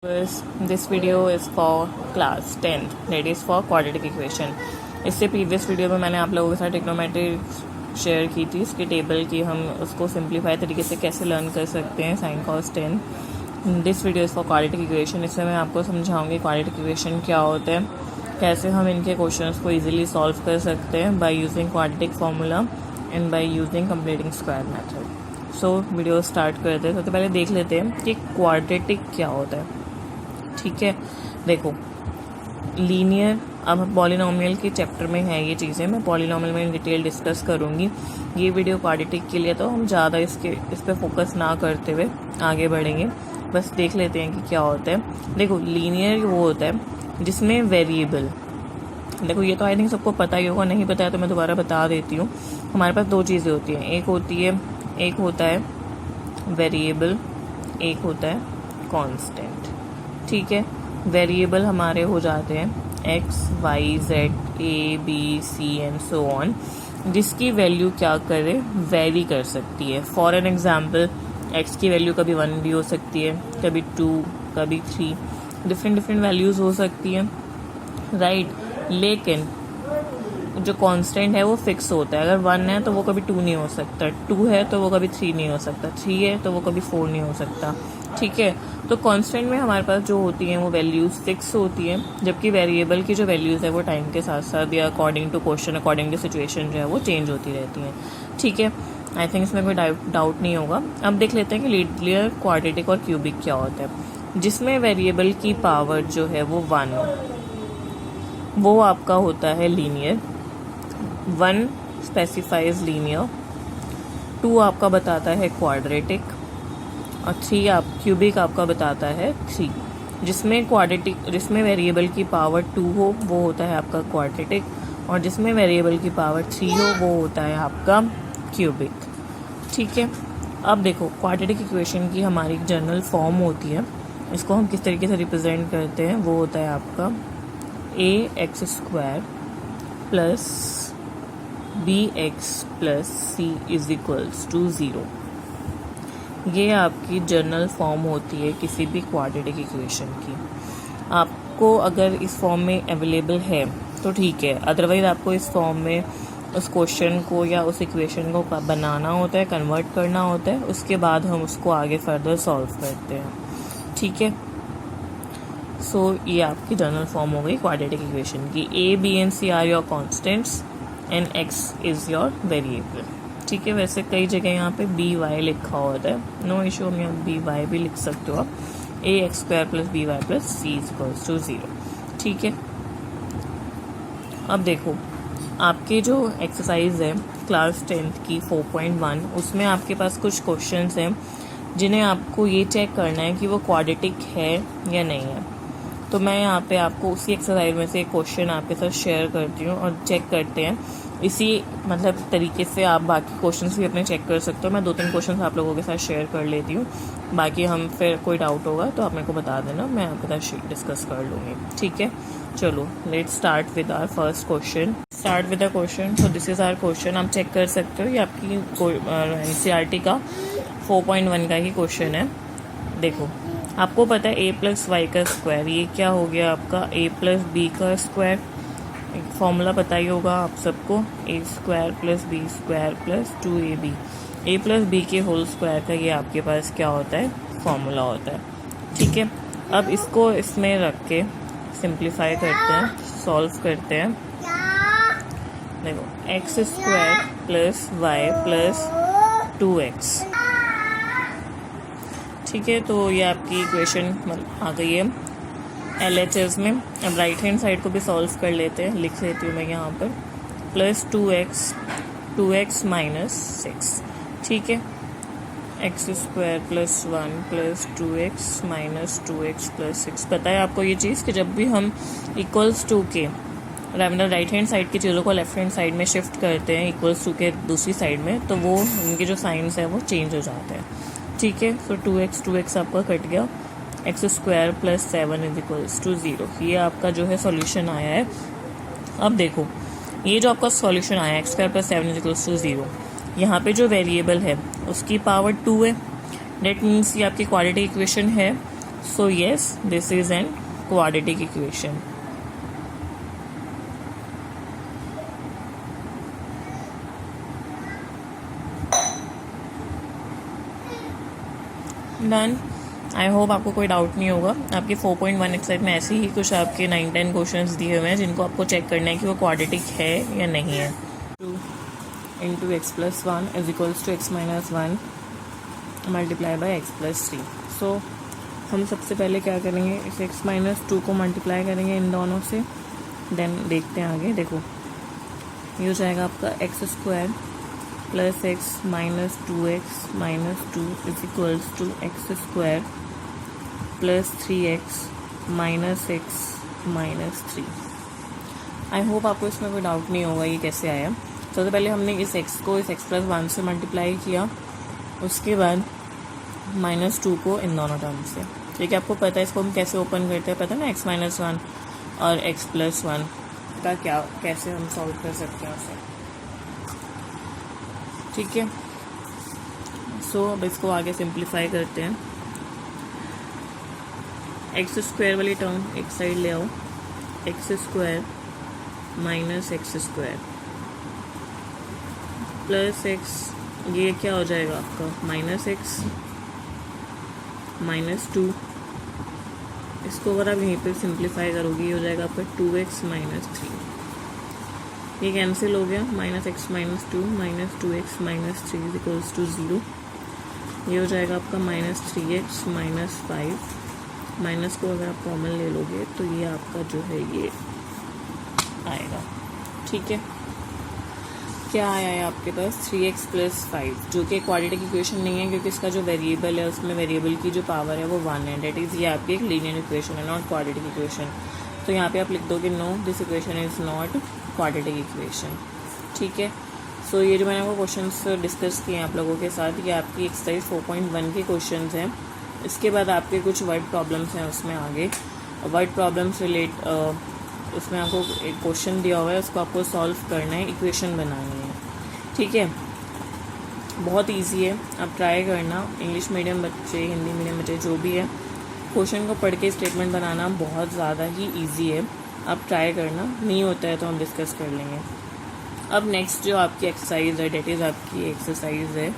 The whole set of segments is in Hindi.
This video is for class 10th, that is for quadratic equation. इससे प्रीवियस वीडियो में मैंने आप लोगों के साथ ट्रिग्नोमेट्री शेयर की थी, इसके टेबल की हम उसको सिंप्लीफाई तरीके से कैसे लर्न कर सकते हैं sine cos 10. This video is for quadratic equation. इसमें मैं आपको समझाऊंगी क्वाड्रेटिक इक्वेशन क्या होता है, कैसे हम इनके क्वेश्चंस को इजीली सॉल्व कर सकते हैं by using quadratic formula and by using completing square method. So video start करते हैं. सबसे पहले देख लेते हैं कि क्वाड्रेटिक क्या होता है. ठीक है, देखो लीनियर, अब पॉलिनोमियल के चैप्टर में है ये चीज़ें, मैं पॉलिनोमियल में डिटेल डिस्कस करूँगी. ये वीडियो क्वाड्रेटिक के लिए, तो हम ज़्यादा इस पर फोकस ना करते हुए आगे बढ़ेंगे. बस देख लेते हैं कि क्या होता है. देखो लीनियर वो होता है जिसमें वेरिएबल, देखो ये तो आई थिंक सबको पता ही होगा, नहीं पता है तो मैं दोबारा बता देती हूँ. हमारे पास दो चीज़ें होती हैं, एक होता है वेरिएबल, एक होता है कांस्टेंट. ठीक है, वेरिएबल हमारे हो जाते हैं X Y Z A B C and so on, जिसकी वैल्यू क्या करे, वेरी कर सकती है. फॉर एन एग्जाम्पल, एक्स की वैल्यू कभी 1 भी हो सकती है, कभी 2, कभी 3, डिफरेंट वैल्यूज़ हो सकती हैं, राइट. लेकिन जो कांस्टेंट है वो फिक्स होता है. अगर 1 है तो वो कभी 2 नहीं हो सकता, 2 है तो वो कभी 3 नहीं हो सकता, 3 है तो वो कभी 4 नहीं हो सकता. ठीक है, तो कांस्टेंट में हमारे पास जो होती हैं वो वैल्यूज़ फिक्स होती हैं, जबकि वेरिएबल की जो वैल्यूज़ है वो टाइम के साथ साथ या according to question, according to situation जो है वो चेंज होती रहती हैं. ठीक है, आई थिंक इसमें कोई डाउट नहीं होगा. अब देख लेते हैं कि लीनियर, क्वाड्रेटिक और क्यूबिक क्या होता है. जिसमें वेरिएबल की पावर जो है वो 1 हो, वो आपका होता है लीनियर. 1 स्पेसिफाइज लीनियर, 2 आपका बताता है क्वाड्रेटिक और 3 क्यूबिक आपका बताता है 3. जिसमें वेरिएबल की पावर 2 हो वो होता है आपका क्वाड्रेटिक, और जिसमें वेरिएबल की पावर 3 हो वो होता है आपका क्यूबिक. ठीक है, अब देखो क्वाड्रेटिक इक्वेशन की हमारी जनरल फॉर्म होती है, इसको हम किस तरीके से रिप्रेजेंट करते हैं, वो होता है आपका ax² plus bx plus c is equals to 0. ये आपकी जनरल फॉर्म होती है किसी भी क्वाड्रेटिक इक्वेशन की. आपको अगर इस फॉर्म में अवेलेबल है तो ठीक है, अदरवाइज आपको इस फॉर्म में उस क्वेश्चन को या उस इक्वेशन को बनाना होता है, कन्वर्ट करना होता है, उसके बाद हम उसको आगे फर्दर सॉल्व करते हैं. ठीक है, सो ये आपकी जनरल फॉर्म हो गई क्वाड्रेटिक इक्वेशन की. A B and C are your constants and X is your variable. ठीक है, वैसे कई जगह यहाँ पे बी वाई लिखा होता है, नो इशू, हम यहाँ बी वाई भी लिख सकते हो आप. ax² plus B Y plus C equals to 0. ठीक है, अब देखो आपकी जो एक्सरसाइज है क्लास 10th की 4.1, उसमें आपके पास कुछ क्वेश्चंस हैं जिन्हें आपको ये चेक करना है कि वो क्वाड्रेटिक है या नहीं है. तो मैं यहाँ पे आपको उसी एक्सरसाइज में से एक क्वेश्चन आपके साथ शेयर करती हूँ और चेक करते हैं. इसी मतलब तरीके से आप बाकी क्वेश्चंस भी अपने चेक कर सकते हो. मैं 2-3 क्वेश्चंस आप लोगों के साथ शेयर कर लेती हूँ, बाकी हम फिर कोई डाउट होगा तो आप मेरे को बता देना, मैं आपके साथ डिस्कस कर लूँगी. ठीक है, चलो let's start with our first question. So this is our question. आप चेक कर सकते हो, ये आपकी NCERT का 4.1 का ही क्वेश्चन है. देखो आपको पता है a प्लस वाई का स्क्वायर, ये क्या हो गया आपका a प्लस बी का स्क्वायर. एक फॉर्मूला पता ही होगा आप सबको, a² plus b² plus 2ab. a plus B के होल स्क्वायर का ये आपके पास क्या होता है, फॉर्मूला होता है. ठीक है, अब इसको इसमें रख के सिंप्लीफाई करते हैं, सॉल्व करते हैं. देखो x² plus Y plus 2x. ठीक है, तो ये आपकी इक्वेशन आ गई है LHS में. अब राइट हैंड साइड को भी सॉल्व कर लेते हैं, लिख लेती हूँ मैं यहाँ पर, प्लस 2x माइनस 6. ठीक है, x² plus 1 plus 2x minus 2x plus 6. पता है आपको ये चीज़ कि जब भी हम इक्वल्स टू के मतलब राइट हैंड साइड की चीज़ों को लेफ्ट हैंड साइड में शिफ्ट करते हैं इक्वल्स टू के दूसरी साइड में, तो वो उनके जो साइंस है वो चेंज हो जाते हैं. ठीक है, सो 2x आपका कट गया, x² plus 7 is equals to 0. ये आपका जो है सॉल्यूशन आया है. अब देखो ये जो आपका सॉल्यूशन आया x² plus 7 is equals to 0, यहाँ पे जो वेरिएबल है उसकी पावर 2 है. डेट मीन्स ये आपकी क्वाड्रेटिक इक्वेशन है So yes, this is an quadratic equation. Done. I hope आपको कोई डाउट नहीं होगा। आपके 4.1 एक्सरसाइज में ऐसे ही कुछ आपके 9-10 क्वेश्चंस दिए हुए हैं जिनको आपको चेक करना है कि वो क्वाड्रेटिक है या नहीं है। 2 into X plus 1 is equals to X minus 1 multiply by X plus 3। So हम सबसे पहले क्या करेंगे, इस एक्स माइनस 2 को मल्टीप्लाई करेंगे इन दोनों से, देन देखते हैं आगे। देखो ये हो जाएगा आपका X square plus X minus 2x minus 2 is equals to X square plus 3x minus X minus 3। I hope आपको इसमें कोई डाउट नहीं होगा ये कैसे आया। सबसे पहले हमने इस x को इस x प्लस 1 से मल्टीप्लाई किया, उसके बाद माइनस 2 को इन दोनों टर्म से। ठीक है, आपको पता है इसको हम कैसे ओपन करते हैं, पता है ना, x माइनस 1 और x प्लस 1 का क्या कैसे हम सॉल्व कर सकते हैं उसे। ठीक है, सो अब इसको आगे सिंप्लीफाई करते हैं। एक्स स्क्वायर वाली टर्म एक साइड ले आओ, x square minus x square plus x, ये क्या हो जाएगा आपका माइनस एक्स माइनस 2। इसको अगर आप यहीं पे सिंप्लीफाई करोगे ये हो जाएगा आपका 2x माइनस 3। ये कैंसिल हो गया, minus X minus 2 minus 2x minus 3 is equals to 0। ये हो जाएगा आपका माइनस 3x माइनस 5। माइनस को अगर आप कॉमन ले लोगे तो ये आपका जो है ये आएगा। ठीक है, क्या आया है आपके पास 3x प्लस 5, जो कि क्वाड्रेटिक इक्वेशन नहीं है क्योंकि इसका जो वेरिएबल है उसमें वेरिएबल की जो पावर है वो 1 है। डेट इज़ ये आपकी एक लीनियर इक्वेशन है, नॉट क्वाड्रेटिक इक्वेशन। तो यहाँ पे आप लिख दोगे no this equation is not quadratic equation. ठीक है, सो ये जो मैंने वो क्वेश्चंस डिस्कस किए हैं आप लोगों के साथ, ये आपकी एक्सरसाइज 4.1 के क्वेश्चंस हैं। इसके बाद आपके कुछ वर्ड प्रॉब्लम्स हैं उसमें आगे, वर्ड प्रॉब्लम्स रिलेट उसमें आपको एक क्वेश्चन दिया हुआ है, उसको आपको सॉल्व करना है, इक्वेशन बनानी है। ठीक है, बहुत इजी है, आप ट्राई करना। इंग्लिश मीडियम बच्चे, हिंदी मीडियम बच्चे, जो भी है, क्वेश्चन को पढ़ के स्टेटमेंट बनाना बहुत ज़्यादा ही ईजी है। आप ट्राई करना, नहीं होता है तो हम डिस्कस कर लेंगे। अब नेक्स्ट जो आपकी एक्सरसाइज है, डेट इज़ आपकी एक्सरसाइज है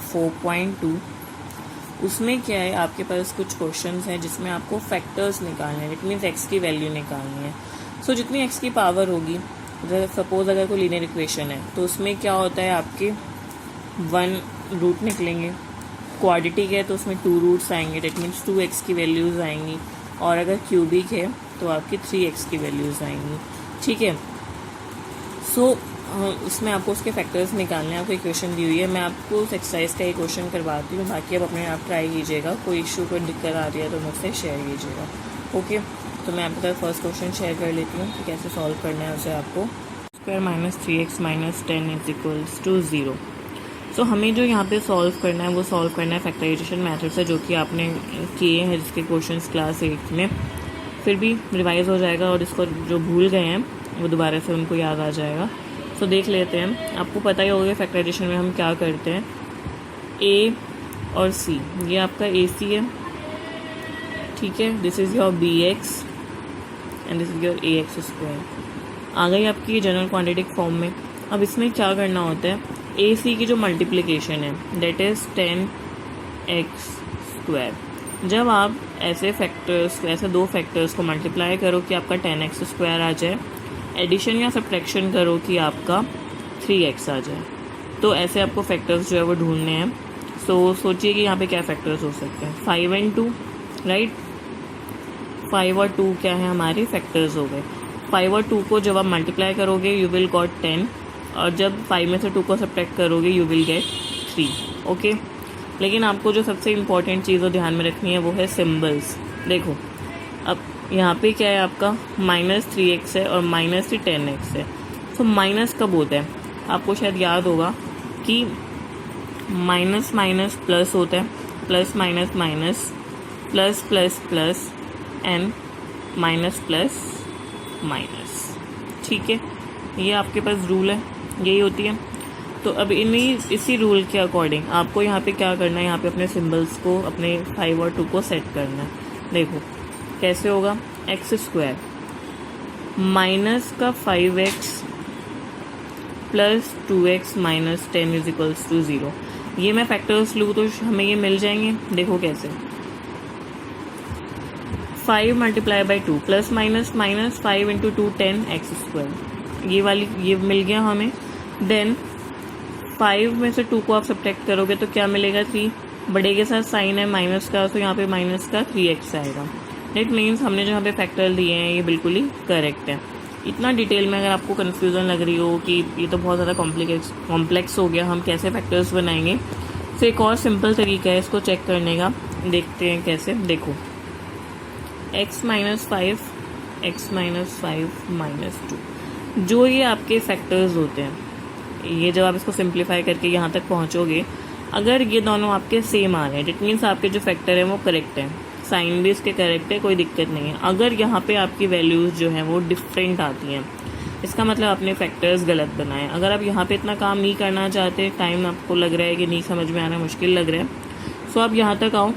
4.2। उसमें क्या है, आपके पास कुछ क्वेश्चंस हैं जिसमें आपको फैक्टर्स निकालने हैं, इट मीन्स एक्स की वैल्यू निकालनी है। सो जितनी एक्स की पावर होगी, सपोज अगर कोई लीनियर इक्वेशन है तो उसमें क्या होता है, आपके 1 रूट निकलेंगे। क्वाड्रेटिक है तो उसमें 2 रूट्स आएंगे, डेट मीन्स 2x की वैल्यूज़ आएंगी। और अगर क्यूबिक है तो आपकी 3x की वैल्यूज़ आएंगी। ठीक है, सो उसमें आपको उसके फैक्टर्स निकालने हैं। आपको इक्वेशन दी हुई है, मैं आपको उस एक्सरसाइज का एक क्वेश्चन करवाती हूँ, बाकी आप अपने आप ट्राई कीजिएगा। कोई इशू कोई दिक्कत आ रही है तो मुझसे शेयर कीजिएगा। ओके, तो मैं आपके साथ फर्स्ट क्वेश्चन शेयर कर लेती हूँ कि कैसे सॉल्व करना है उसे आपको। Square minus 3x minus 10 is equals to 0। So हमें जो यहाँ पे सॉल्व करना है वो सॉल्व करना है फैक्टराइजेशन मेथड से, जो कि आपने किए हैं जिसके क्वेश्चंस क्लास 8 में। फिर भी रिवाइज हो जाएगा और इसको जो भूल गए हैं वो दोबारा से उनको याद आ जाएगा। सो देख लेते हैं। आपको पता ही होगा फैक्टराइजेशन में हम क्या करते हैं, a और c, ये आपका ac है। ठीक है, this is your bx and this is your ax square. आ गई आपकी जनरल क्वांटिटिक फॉर्म में। अब इसमें क्या करना होता है, ac की जो मल्टीप्लिकेशन है डेट इज़ 10x स्क्वायर। जब आप ऐसे फैक्टर्स, ऐसे 2 फैक्टर्स को मल्टीप्लाई करो कि आपका 10x स्क्वायर आ जाए, एडिशन या सब्ट्रैक्शन करो कि आपका 3x आ जाए, तो ऐसे आपको फैक्टर्स जो है वो ढूंढने हैं। सो सोचिए कि यहाँ पे क्या फैक्टर्स हो सकते हैं, 5 and 2, राइट। 5 और 2 क्या है, हमारे फैक्टर्स हो गए। 5 और 2 को जब आप मल्टीप्लाई करोगे यू विल गॉट 10, और जब 5 में से 2 को सब्ट्रैक्ट करोगे यू विल गेट 3। ओके, लेकिन आपको जो सबसे इम्पॉर्टेंट चीज़ ध्यान में रखनी है वो है सिम्बल्स। देखो अब यहाँ पे क्या है, आपका माइनस 3x है और माइनस 10x है। तो माइनस कब होता है, आपको शायद याद होगा कि माइनस माइनस प्लस होता है, plus minus minus, plus plus plus and minus plus minus. ठीक है, ये आपके पास रूल है, यही होती है। तो अब इसी रूल के अकॉर्डिंग आपको यहाँ पे क्या करना है, यहाँ पे अपने सिंबल्स को, अपने 5 और 2 को सेट करना है। देखो कैसे होगा, एक्स स्क्वायर माइनस का 5x plus 2x minus 10 is equals to 0। ये मैं फैक्टर्स लूँ तो हमें ये मिल जाएंगे। देखो कैसे, 5 multiply by 2 plus minus minus 5 into 2 10 x square, ये वाली ये मिल गया हमें। देन 5 में से 2 को आप सब्ट्रैक्ट करोगे तो क्या मिलेगा, 3। बड़े के साथ साइन है माइनस का, तो यहाँ पे माइनस का 3x आएगा। इट मीन्स हमने जो यहाँ पे फैक्टर दिए हैं ये बिल्कुल ही करेक्ट है। इतना डिटेल में अगर आपको कन्फ्यूज़न लग रही हो कि ये तो बहुत ज़्यादा कॉम्प्लेक्स हो गया, हम कैसे फैक्टर्स बनाएंगे, तो एक और सिंपल तरीका है इसको चेक करने का। देखते हैं कैसे। देखो x माइनस 5 माइनस 2, जो ये आपके फैक्टर्स होते हैं, ये जब आप इसको सिंप्लीफाई करके यहाँ तक पहुँचोगे, अगर ये दोनों आपके सेम आ रहे हैं, इट मीन्स आपके जो फैक्टर है वो करेक्ट है, साइन भी इसके करेक्ट है, कोई दिक्कत नहीं है। अगर यहाँ पे आपकी वैल्यूज़ जो हैं वो डिफरेंट आती हैं, इसका मतलब आपने फैक्टर्स गलत बनाए। अगर आप यहाँ पे इतना काम नहीं करना चाहते, टाइम आपको लग रहा है कि नहीं समझ में आना, मुश्किल लग रहा है, सो आप यहाँ तक आओ।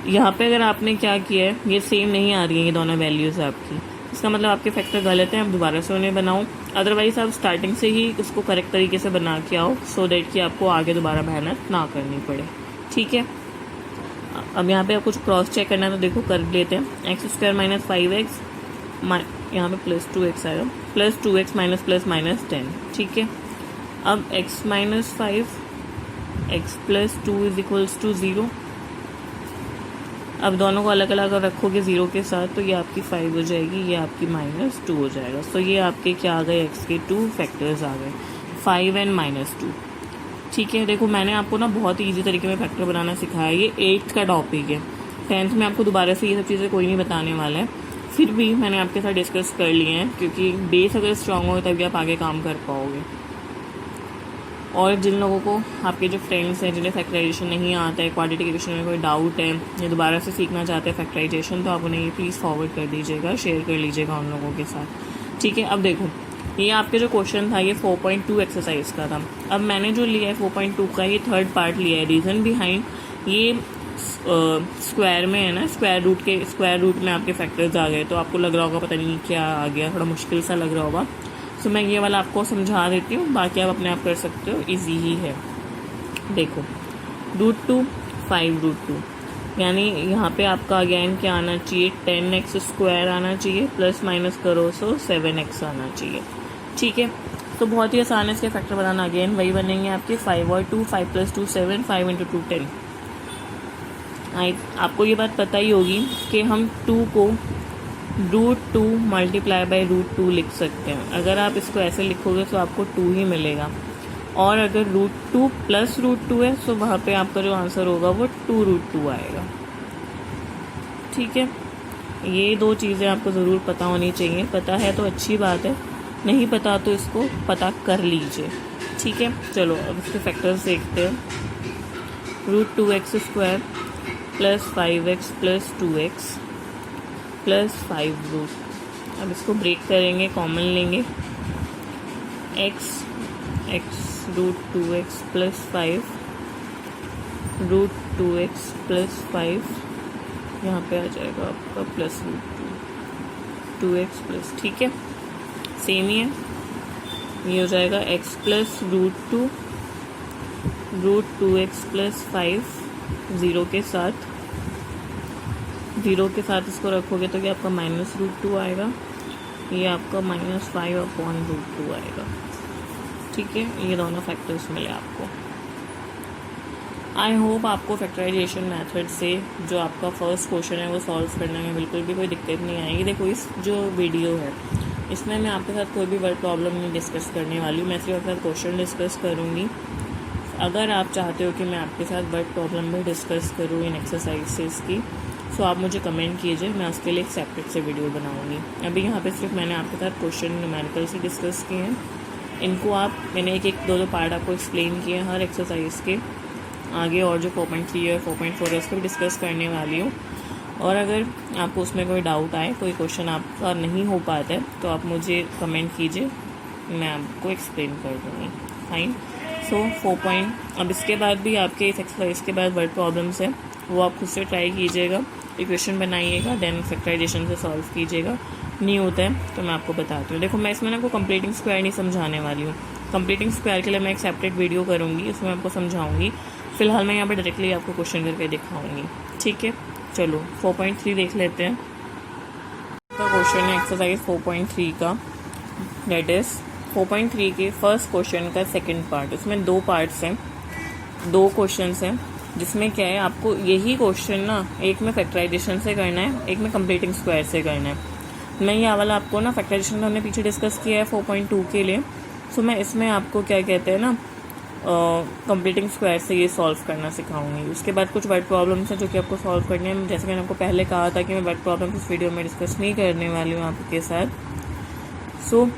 यहाँ पे अगर आपने क्या किया है, ये सेम नहीं आ रही है ये दोनों वैल्यूज़ आपकी, इसका मतलब आपके फैक्टर गलत हैं, आप दोबारा से उन्हें बनाओ। अदरवाइज आप स्टार्टिंग से ही उसको करेक्ट तरीके से बना के आओ, सो दैट कि आपको आगे दोबारा मेहनत ना करनी पड़े। ठीक है, अब यहाँ पे आप कुछ क्रॉस चेक करना है तो देखो कर लेते हैं। एक्स स्क्वायर माइनस 5x, यहाँ पे प्लस 2x आएगा, plus 2x minus plus minus 10। ठीक है, अब x minus 5 x plus 2 is equals to 0। अब दोनों को अलग अलग रखोगे 0 के साथ, तो ये आपकी 5 हो जाएगी, ये आपकी माइनस 2 हो जाएगा। तो ये आपके क्या आ गए, x के 2 फैक्टर्स आ गए, 5 एंड माइनस 2। ठीक है, देखो मैंने आपको ना बहुत ही ईजी तरीके में फैक्टर बनाना सिखाया। ये 8th का टॉपिक है, 10th में आपको दोबारा से ये सब चीज़ें कोई नहीं बताने वाला है, फिर भी मैंने आपके साथ डिस्कस कर लिए हैं, क्योंकि बेस अगर स्ट्रांग हो तभी आप आगे काम कर पाओगे। और जिन लोगों को, आपके जो फ्रेंड्स हैं जिन्हें फैक्टराइजेशन नहीं आता है, क्वाड्रेटिक इक्वेशन में कोई डाउट है या दोबारा से सीखना चाहते हैं फैक्टराइजेशन, तो आप उन्हें ये प्लीज़ फॉरवर्ड कर दीजिएगा, शेयर कर लीजिएगा उन लोगों के साथ। ठीक है, अब देखो ये आपके जो क्वेश्चन था ये 4.2 एक्सरसाइज का था। अब मैंने जो लिया है 4.2 का, ये थर्ड पार्ट लिया है। रीज़न बिहाइंड ये स्क्वायर में है ना, स्क्वायर रूट में आपके फैक्टर्स आ गए, तो आपको लग रहा होगा पता नहीं क्या आ गया, थोड़ा मुश्किल सा लग रहा होगा। तो मैं ये वाला आपको समझा देती हूँ, बाकी आप अपने आप कर सकते हो, इजी ही है। देखो √2 5√2, यानी यहाँ पे आपका अगेन क्या आना चाहिए, 10x स्क्वायर आना चाहिए, प्लस माइनस करो तो 7x आना चाहिए। ठीक है, तो बहुत ही आसान है इसके फैक्टर बनाना। अगेन वही बनेंगे आपके 5 और 2, 5 + 2 7, 5 × 2 10। आपको ये बात पता ही होगी कि हम 2 को √2 मल्टीप्लाई बाई √2 लिख सकते हैं। अगर आप इसको ऐसे लिखोगे तो आपको 2 ही मिलेगा, और अगर √2 प्लस √2 है तो वहाँ पे आपका जो आंसर होगा वो 2√2 आएगा। ठीक है, ये दो चीज़ें आपको ज़रूर पता होनी चाहिए। पता है तो अच्छी बात है, नहीं पता तो इसको पता कर लीजिए। ठीक है, चलो अब इसके फैक्टर्स देखते हैं। √2x² plus 5x plus 2x plus 5 अब इसको ब्रेक करेंगे, कॉमन लेंगे। x √2x plus 5 √2x plus 5 यहाँ पे आ जाएगा आपका प्लस √2x प्लस, ठीक है सेम ही है। ये हो जाएगा x plus √2 √2x plus 5 zero के साथ इसको रखोगे तो ये आपका माइनस √2 आएगा, ये आपका -5/√2 आएगा। ठीक है, ये दोनों फैक्टर्स मिले आपको। आई होप आपको फैक्टराइजेशन मेथड से जो आपका फर्स्ट क्वेश्चन है वो सॉल्व करने में बिल्कुल भी कोई दिक्कत नहीं आएगी। देखो इस जो वीडियो है इसमें मैं आपके साथ कोई भी वर्ड प्रॉब्लम नहीं डिस्कस करने वाली हूँ, मैं सिर्फ आपके साथ क्वेश्चन डिस्कस करूँगी। अगर आप चाहते हो कि मैं आपके साथ वर्ड प्रॉब्लम भी डिस्कस करूँ इन एक्सरसाइजेस की, तो आप मुझे कमेंट कीजिए, मैं उसके लिए एक सेपरेट से वीडियो बनाऊँगी। अभी यहाँ पे सिर्फ मैंने आपके साथ क्वेश्चन न्यूमेरिकल से डिस्कस किए हैं, इनको मैंने एक दो पार्ट आपको एक्सप्लेन किए हैं हर एक्सरसाइज के। आगे और जो 4.3 और 4.4 है उसको भी डिस्कस करने वाली हूँ। और अगर आपको उसमें कोई डाउट आए, कोई क्वेश्चन आपका नहीं हो पाता है, तो आप मुझे कमेंट कीजिए, मैं आपको एक्सप्लेन कर दूँगी। फाइन। सो 4 अब इसके बाद भी आपके इस एक्सरसाइज के बाद वर्ड प्रॉब्लम्स है वो आप खुद से ट्राई कीजिएगा। इक्वेशन बनाइएगा, देन फैक्टराइजेशन से सॉल्व कीजिएगा। नहीं होता है तो मैं आपको बताती हूँ। देखो मैं इसमें ना आपको कंप्लीटिंग स्क्वायर नहीं समझाने वाली हूँ। कंप्लीटिंग स्क्वायर के लिए मैं एक सेपरेट वीडियो करूँगी, उसमें आपको समझाऊँगी। फिलहाल मैं यहाँ पे डायरेक्टली आपको क्वेश्चन करके दिखाऊँगी, ठीक है। चलो 4.3 देख लेते हैं। क्वेश्चन है एक्सरसाइज 4.3 का, डेट इज 4.3 के फर्स्ट क्वेश्चन का सेकंड पार्ट। इसमें 2 पार्ट्स हैं, 2 क्वेश्चंस हैं, जिसमें क्या है आपको यही क्वेश्चन ना एक में फैक्टराइजेशन से करना है, एक में कंप्लीटिंग स्क्वायर से करना है। मैं ये वाला आपको ना फैक्टराइजेशन हमने पीछे डिस्कस किया है 4.2 के लिए, सो मैं इसमें आपको क्या कहते हैं ना कंप्लीटिंग स्क्वायर से ये सॉल्व करना सिखाऊंगी। उसके बाद कुछ वर्ड प्रॉब्लम्स हैं जो कि आपको सॉल्व करने हैं। जैसे मैंने आपको पहले कहा था कि मैं वर्ड प्रॉब्लम्स इस वीडियो में डिस्कस नहीं करने वाली हूँ आपके साथ, सो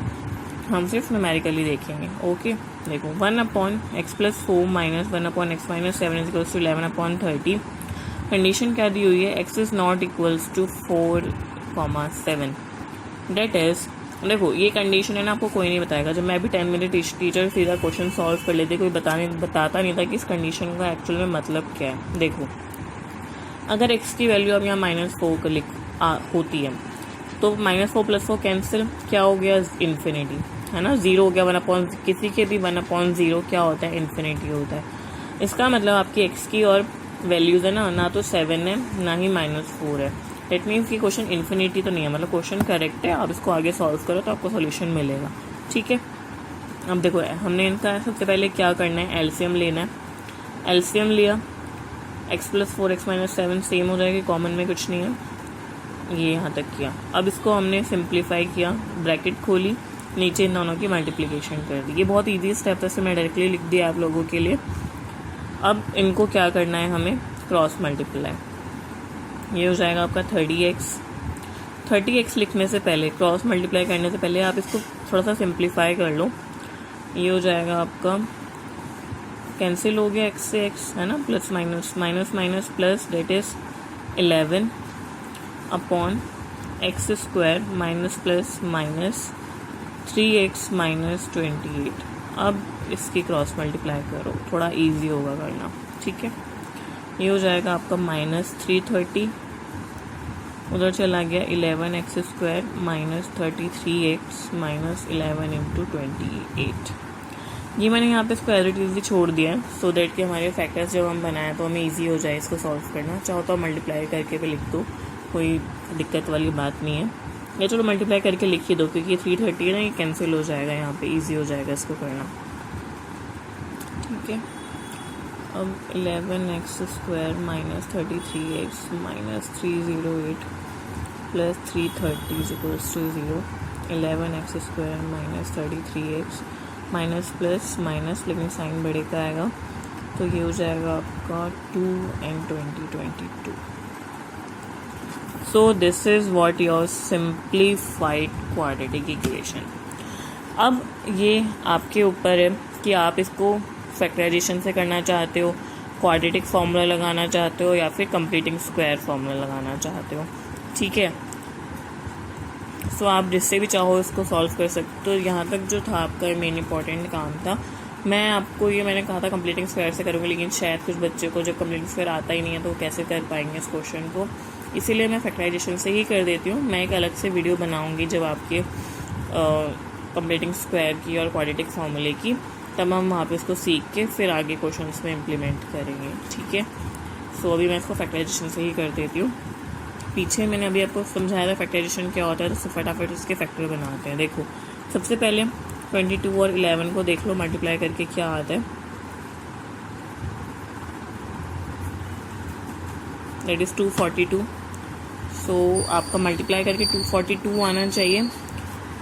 हम सिर्फ न्यूमेरिकली देखेंगे। ओके देखो 1/x+4 - 1/x-7 = 11/30। कंडीशन क्या दी हुई है, x is not equals to 4,7। That is, देखो ये कंडीशन है ना, आपको कोई नहीं बताएगा। जब मैं भी 10 मिनट टीचर सीधा क्वेश्चन सॉल्व कर लेते, कोई बताता नहीं था कि इस कंडीशन का एक्चुअल में मतलब क्या है। देखो अगर x की वैल्यू अब यहाँ -4 होती है तो -4 + 4 कैंसिल, क्या हो गया इन्फिनिटी, है ना, 0 हो गया। 1/, किसी के भी 1/0 क्या होता है, इन्फिनिटी होता है। इसका मतलब आपकी x की और वैल्यूज़ है ना तो 7 है ना ही -4 है। डेट मीन्स कि क्वेश्चन इन्फिनिटी तो नहीं है, मतलब क्वेश्चन करेक्ट है। आप इसको आगे सॉल्व करो तो आपको सोल्यूशन मिलेगा, ठीक है। अब देखो हमने इनका सबसे पहले क्या करना है, एलसीएम लेना है। एलसीएम लिया, x+4 x-7 सेम हो जाएगी, कॉमन में कुछ नहीं है, ये यहाँ तक किया। अब इसको हमने सिंप्लीफाई किया, ब्रैकेट खोली, नीचे इन दोनों की मल्टीप्लिकेशन कर दी। ये बहुत ईजी स्टेप है, इससे मैं डायरेक्टली लिख दिया आप लोगों के लिए। अब इनको क्या करना है, हमें क्रॉस मल्टीप्लाई। ये हो जाएगा आपका 30x। 30x लिखने से पहले, क्रॉस मल्टीप्लाई करने से पहले आप इसको थोड़ा सा सिंप्लीफाई कर लो। ये हो जाएगा आपका, कैंसिल हो गया x से x, है ना, plus minus minus minus plus, that is 11 upon x² minus plus minus 3x - 28। अब इसकी क्रॉस मल्टीप्लाई करो, थोड़ा इजी होगा करना, ठीक है। ये हो जाएगा आपका -330, उधर चला गया 11x² - 33x - 11 × 28। ये मैंने यहाँ पे इसको एज इट इज़ छोड़ दिया है, सो दैट कि हमारे फैक्टर्स जब हम बनाएं तो हमें इजी हो जाए इसको सॉल्व करना। चाहो तो मल्टीप्लाई करके भी लिख दो, कोई दिक्कत वाली बात नहीं है। या चलो मल्टीप्लाई करके लिख ही दो, क्योंकि 330 है ना, ये कैंसिल हो जाएगा, यहाँ पे इजी हो जाएगा इसको करना, ठीक है। अब 11x² - 33x - 308 plus 330 = 0। 11x² - 33x minus plus minus, लेकिन साइन बड़े का आएगा, तो ये हो जाएगा आपका 2 and 22। So this is what your simplified quadratic equation. अब ये आपके ऊपर है कि आप इसको फैक्टराइजेशन से करना चाहते हो, क्वाड्रेटिक फार्मूला लगाना चाहते हो, या फिर कंप्लीटिंग स्क्वायर फार्मूला लगाना चाहते हो, ठीक है। सो आप जिससे भी चाहो इसको सॉल्व कर सकते हो। तो यहाँ तक जो था आपका मेन इंपॉर्टेंट काम था। मैं आपको ये मैंने कहा था कंप्लीटिंग स्क्वायर से करूँगी, लेकिन शायद कुछ बच्चे को जब कंप्लीटिंग स्क्वायर आता ही नहीं है तो कैसे कर पाएंगे इस क्वेश्चन को, इसीलिए मैं फैक्टराइजेशन से ही कर देती हूँ। मैं एक अलग से वीडियो बनाऊँगी जब आपके कंप्लीटिंग स्क्वायर की और क्वाड्रेटिक फार्मूले की, तब हम वहाँ पे इसको सीख के फिर आगे क्वेश्चन में इम्प्लीमेंट करेंगे, ठीक है। सो अभी मैं इसको फैक्टराइजेशन से ही कर देती हूँ। पीछे मैंने अभी आपको समझाया था फैक्टराइजेशन क्या होता है, तो फटाफट इसके फैक्टर बनाते हैं। देखो सबसे पहले 22 और 11 को देख लो मल्टीप्लाई करके क्या आता है, दैट इज़ 242। सो आपका मल्टीप्लाई करके 242 आना चाहिए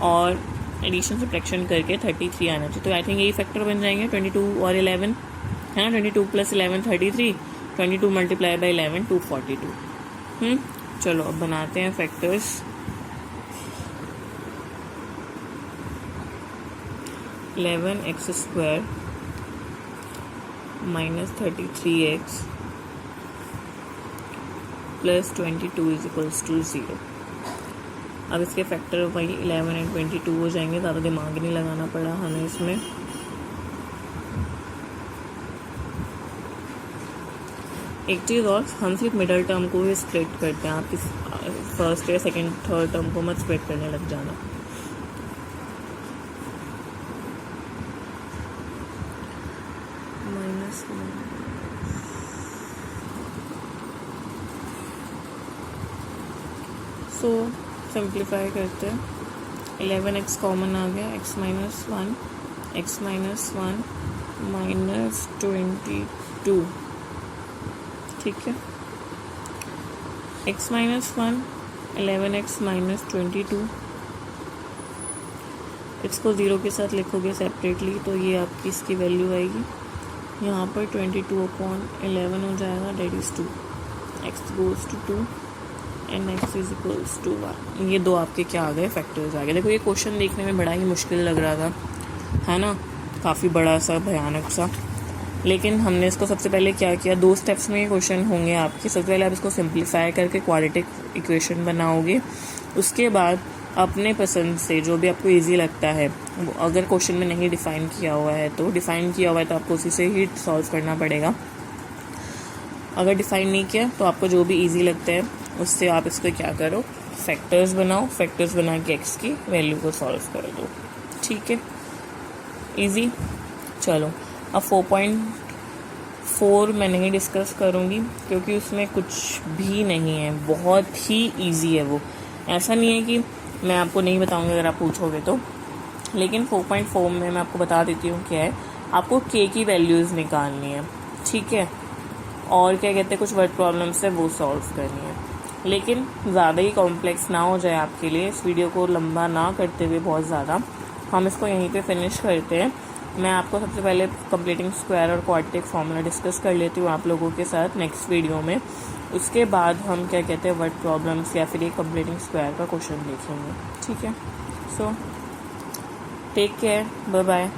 और एडिशन सब्ट्रैक्शन करके 33 आना चाहिए। तो आई थिंक यही फैक्टर बन जाएंगे 22 और 11, है ना। 22 + 11 33, 22 × 11 242। चलो अब बनाते हैं फैक्टर्स। (11x² - 33x + 22 = 0। अब इसके फैक्टर वही 11 और 22 हो जाएंगे, ज़्यादा दिमाग नहीं लगाना पड़ा हमें इसमें। एक चीज़ और, हम सिर्फ मिडल टर्म को ही स्प्लिट करते हैं, आप इस फर्स्ट या सेकंड थर्ड टर्म को मत स्प्लिट करने लग जाना। माइनस सो सिंप्लीफाई करते हैं, 11x कॉमन आ गया, x माइनस वन माइनस 22, ठीक है। x minus one 11x minus 22, इसको ज़ीरो के साथ लिखोगे सेपरेटली तो ये आपकी इसकी वैल्यू आएगी, यहाँ पर 22/11 हो जाएगा, that is 2, x goes to 2 and x is equals to 1। ये दो आपके क्या आ गए, फैक्टर्स आ गए। देखो ये क्वेश्चन देखने में बड़ा ही मुश्किल लग रहा था, है ना, काफ़ी बड़ा सा भयानक सा, लेकिन हमने इसको सबसे पहले क्या किया, 2 स्टेप्स में ये क्वेश्चन होंगे आपके। सबसे पहले आप इसको सिंप्लीफाई करके क्वाड्रेटिक इक्वेशन बनाओगे, उसके बाद अपने पसंद से जो भी आपको इजी लगता है, अगर क्वेश्चन में नहीं डिफ़ाइन किया हुआ है तो आपको उसी से ही सॉल्व करना पड़ेगा। अगर डिफ़ाइन नहीं किया तो आपको जो भी इजी लगता है उससे आप इसको क्या करो, फैक्टर्स बनाओ, फैक्टर्स बना के एक्स की वैल्यू को सॉल्व कर दो, ठीक है, इजी। चलो अब 4.4 मैं नहीं डिस्कस करूँगी क्योंकि उसमें कुछ भी नहीं है, बहुत ही इजी है वो। ऐसा नहीं है कि मैं आपको नहीं बताऊँगी अगर आप पूछोगे तो, लेकिन 4.4 में मैं आपको बता देती हूँ क्या है। आपको के की वैल्यूज़ निकालनी है, ठीक है, और क्या कहते हैं कुछ वर्ड प्रॉब्लम्स है वो सॉल्व करनी है, लेकिन ज़्यादा ही कॉम्प्लेक्स ना हो जाए आपके लिए, इस वीडियो को लंबा ना करते हुए बहुत ज़्यादा हम इसको यहीं पे फिनिश करते हैं। मैं आपको सबसे पहले कंप्लीटिंग स्क्वायर और क्वाड्रेटिक फॉर्मूला डिस्कस कर लेती हूँ आप लोगों के साथ नेक्स्ट वीडियो में, उसके बाद हम क्या कहते हैं वर्ड प्रॉब्लम्स या फिर एक कंप्लीटिंग स्क्वायर का क्वेश्चन देखेंगे, ठीक है। So take care, bye bye.